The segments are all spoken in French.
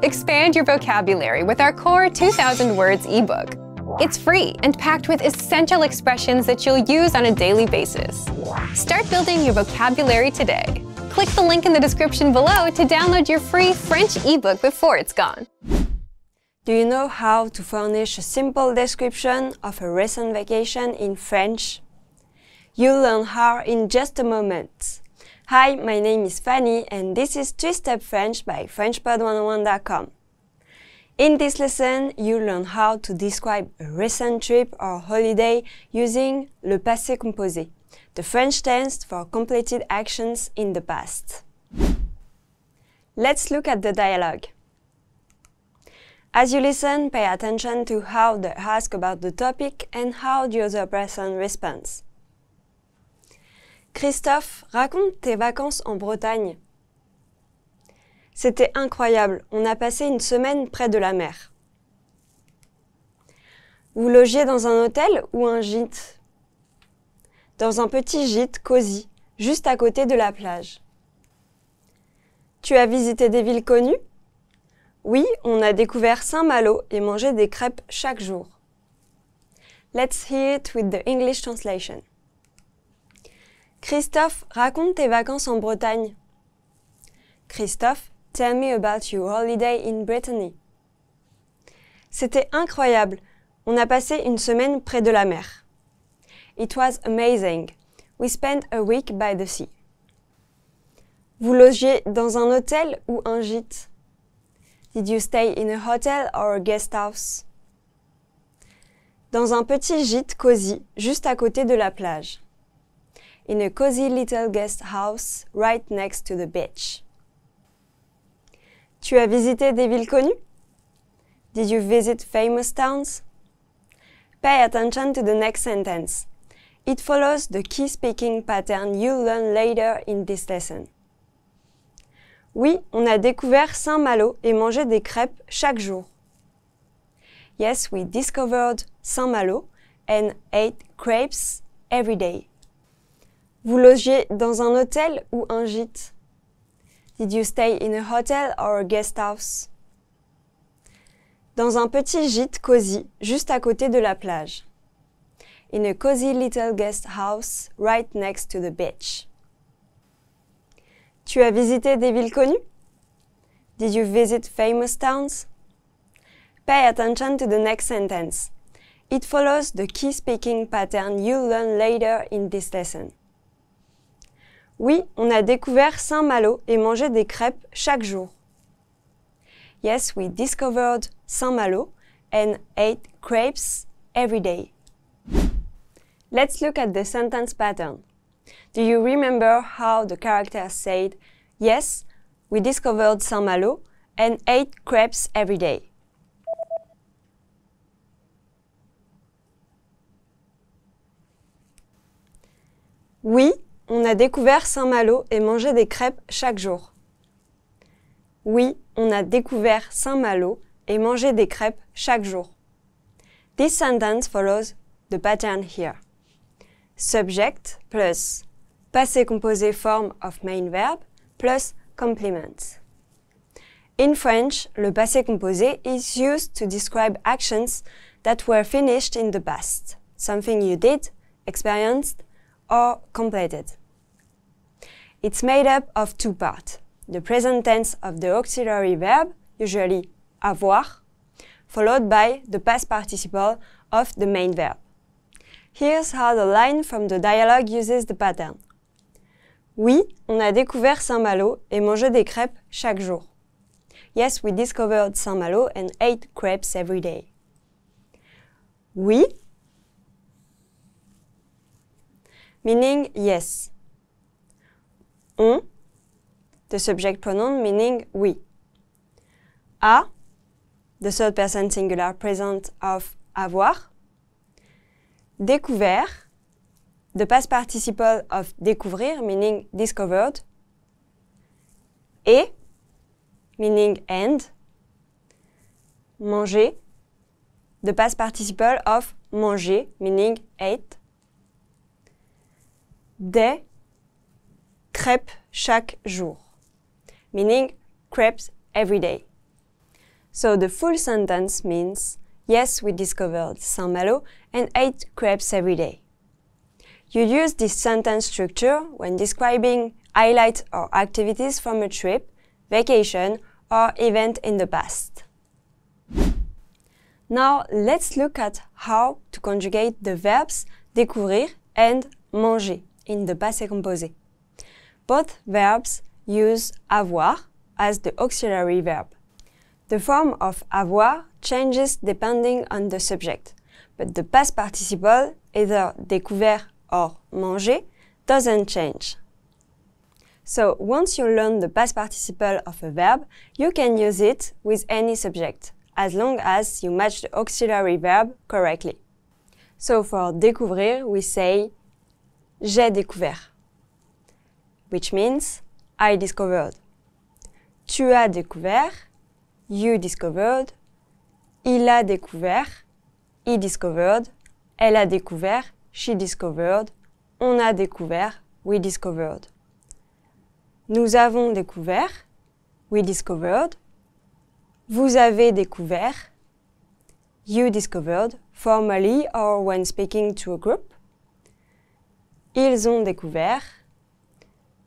Expand your vocabulary with our Core 2000 Words ebook. It's free and packed with essential expressions that you'll use on a daily basis. Start building your vocabulary today. Click the link in the description below to download your free French ebook before it's gone. Do you know how to furnish a simple description of a recent vacation in French? You'll learn how in just a moment. Hi, my name is Fanny and this is 3-Step French by FrenchPod101.com. In this lesson, you'll learn how to describe a recent trip or holiday using le passé composé, the French tense for completed actions in the past. Let's look at the dialogue. As you listen, pay attention to how they ask about the topic and how the other person responds. Christophe, raconte tes vacances en Bretagne. C'était incroyable, on a passé une semaine près de la mer. Vous logiez dans un hôtel ou un gîte? Dans un petit gîte cosy, juste à côté de la plage. Tu as visité des villes connues? Oui, on a découvert Saint-Malo et mangé des crêpes chaque jour. Let's hear it with the English translation. Christophe, raconte tes vacances en Bretagne. Christophe, tell me about your holiday in Brittany. C'était incroyable. On a passé une semaine près de la mer. It was amazing. We spent a week by the sea. Vous logiez dans un hôtel ou un gîte? Did you stay in a hotel or a guest house? Dans un petit gîte cosy, juste à côté de la plage. In a cozy little guest house right next to the beach. Tu as visité des villes connues? Did you visit famous towns? Pay attention to the next sentence. It follows the key speaking pattern you'll learn later in this lesson. Oui, on a découvert Saint-Malo et mangé des crêpes chaque jour. Yes, we discovered Saint-Malo and ate crepes every day. Vous logiez dans un hôtel ou un gîte? Did you stay in a hotel or a guest house? Dans un petit gîte cosy, juste à côté de la plage. In a cozy little guest house right next to the beach. Tu as visité des villes connues? Did you visit famous towns? Pay attention to the next sentence. It follows the key speaking pattern you'll learn later in this lesson. Oui, on a découvert Saint-Malo et mangé des crêpes chaque jour. Yes, we discovered Saint-Malo and ate crepes every day. Let's look at the sentence pattern. Do you remember how the character said, yes, we discovered Saint-Malo and ate crepes every day? Oui, on a découvert Saint-Malo et mangé des crêpes chaque jour. Oui, on a découvert Saint-Malo et mangé des crêpes chaque jour. This sentence follows the pattern here. Subject plus passé composé form of main verb plus complement. In French, le passé composé is used to describe actions that were finished in the past, something you did, experienced, or completed. It's made up of two parts, the present tense of the auxiliary verb, usually avoir, followed by the past participle of the main verb. Here's how the line from the dialogue uses the pattern. Oui, on a découvert Saint-Malo et mangé des crêpes chaque jour. Yes, we discovered Saint-Malo and ate crepes every day. Oui, meaning yes. On, the subject pronoun meaning we. A, the third person singular present of avoir. Découvert, the past participle of découvrir meaning discovered. Et, meaning and. Manger, the past participle of manger meaning ate. Des crêpes chaque jour, meaning crepes every day. So the full sentence means, yes, we discovered Saint-Malo and ate crepes every day. You use this sentence structure when describing highlights or activities from a trip, vacation, or event in the past. Now let's look at how to conjugate the verbs découvrir and manger in the passé composé. Both verbs use avoir as the auxiliary verb. The form of avoir changes depending on the subject, but the past participle, either découvert or manger, doesn't change. So once you learn the past participle of a verb, you can use it with any subject, as long as you match the auxiliary verb correctly. So for découvrir, we say j'ai découvert, which means I discovered. Tu as découvert, you discovered. Il a découvert, he discovered. Elle a découvert, she discovered. On a découvert, we discovered. Nous avons découvert, we discovered. Vous avez découvert, you discovered, formally or when speaking to a group. Ils ont découvert,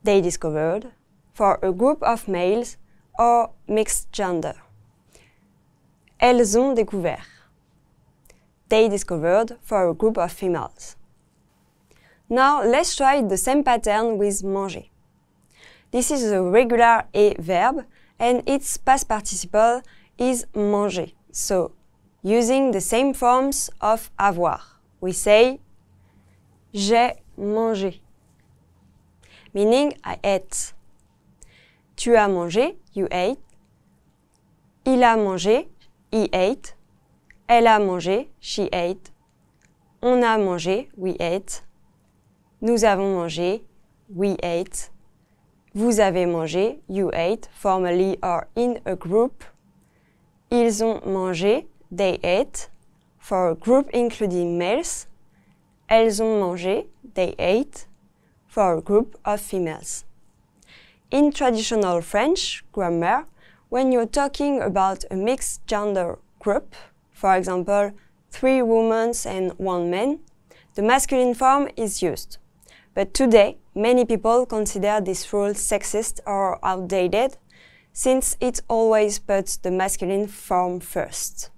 they discovered, for a group of males or mixed gender. Elles ont découvert. They discovered for a group of females. Now let's try the same pattern with manger. This is a regular a verb and its past participle is manger. So, using the same forms of avoir, we say j'ai mangé, meaning I ate. Tu as mangé, you ate. Il a mangé, he ate. Elle a mangé, she ate. On a mangé, we ate. Nous avons mangé, we ate. Vous avez mangé, you ate, formally or in a group. Ils ont mangé, they ate, for a group including males. Elles ont mangé, they ate, for a group of females. In traditional French grammar, when you're talking about a mixed gender group, for example, 3 women and 1 man, the masculine form is used. But today, many people consider this rule sexist or outdated, since it always puts the masculine form first.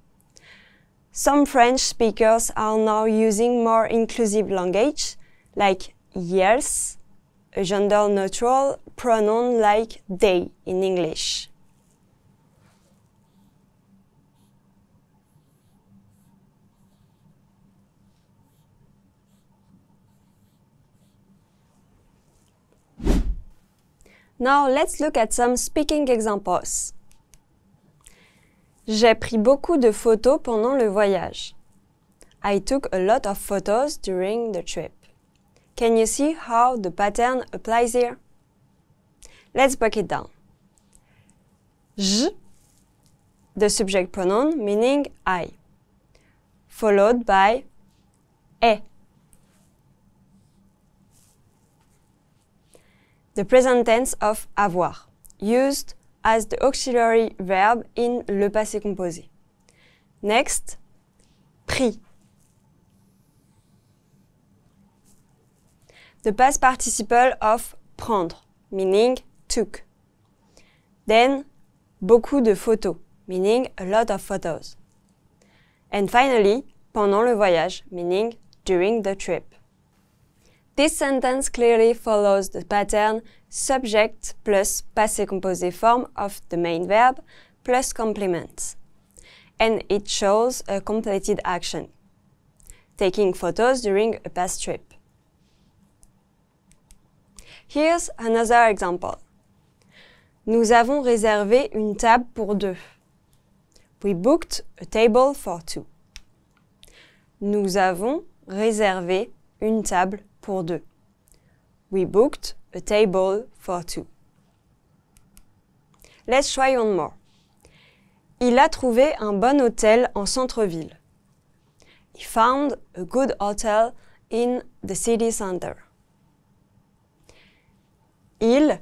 Some French speakers are now using more inclusive language, like yes, a gender-neutral pronoun like they in English. Now let's look at some speaking examples. J'ai pris beaucoup de photos pendant le voyage. I took a lot of photos during the trip. Can you see how the pattern applies here? Let's break it down. Je, the subject pronoun meaning I, followed by est. The present tense of avoir, used as the auxiliary verb in le passé composé. Next, pris. The past participle of prendre, meaning took. Then, beaucoup de photos, meaning a lot of photos. And finally, pendant le voyage, meaning during the trip. This sentence clearly follows the pattern subject plus passé composé form of the main verb plus complements. And it shows a completed action, taking photos during a past trip. Here's another example. Nous avons réservé une table pour 2. We booked a table for 2. Nous avons réservé une table pour 2. We booked a table for 2. Let's try one more. Il a trouvé un bon hôtel en centre-ville. He found a good hotel in the city center. Il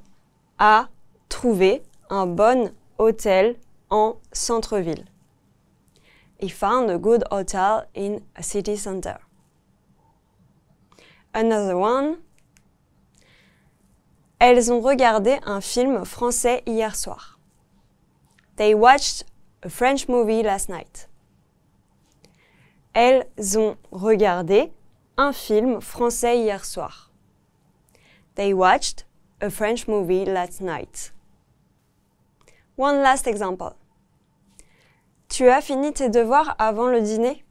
a trouvé un bon hôtel en centre-ville. He found a good hotel in a city center. Another one. Elles ont regardé un film français hier soir. They watched a French movie last night. Elles ont regardé un film français hier soir. They watched a French movie last night. One last example. Tu as fini tes devoirs avant le dîner?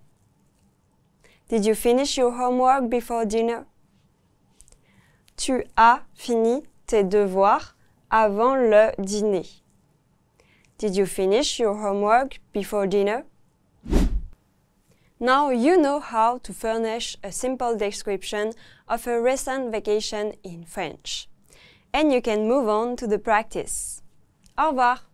Did you finish your homework before dinner? Tu as fini tes devoirs avant le dîner. Did you finish your homework before dinner? Now you know how to furnish a simple description of a recent vacation in French. And you can move on to the practice. Au revoir!